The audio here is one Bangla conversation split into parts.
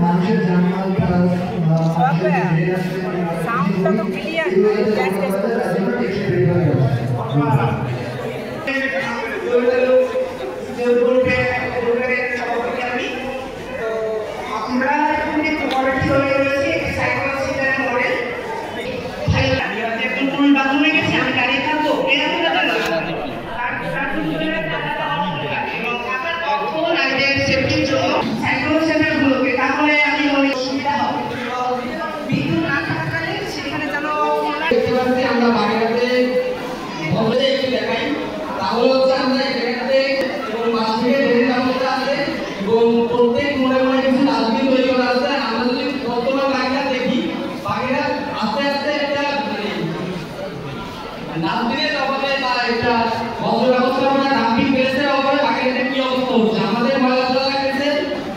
মানুষের জানমাল সাউন্ডটা তো ক্লিয়ার আমরা বাথরুমে গেছি আমি দাঁড়িয়ে থাকবো সেফটির জন্য সাইক্লোসেনের গুলোকে তাহলে আমি সুবিধা হবে বিদ্যুৎ না থাকাকালে সেখানে যেন দেখতে পাচ্ছি আমরা বাগেরহাটে ভবনে একটু দেখাই তাহলে হচ্ছে আমরা এখানে এবং মাঝখানে ড্রেন ব্যবস্থা আছে এবং প্রত্যেক মোড়ে মোড়ে কিছু ডাস্টবিন তৈরি করা আছে। আমরা যদি বর্তমান বাগেরহাট দেখি বাগেরহাট আস্তে আস্তে একটা ডাস্টবিনের অভাবে বা একটা বস্ত্র ব্যবস্থাপনা ডাম্পিং প্লেসের অভাবে বাগেরহাটের কি অবস্থা হচ্ছে। আমাদের ময়লা ফেলা লাগছে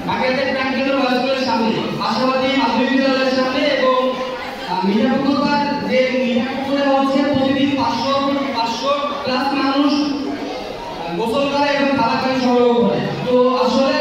বাগেরহাটের প্রাণকেন্দ্র বয়স্কদের সামনে, আশাবাদী মাধ্যমিক বিদ্যালয়ের সামনে এবং মিঠাপুকুর যে মিঠাপুকুরে হচ্ছে প্রতিদিন 500 প্লাস মানুষ গোসল করে এবং খাবার পানি সংগ্রহ করে। তো আসলে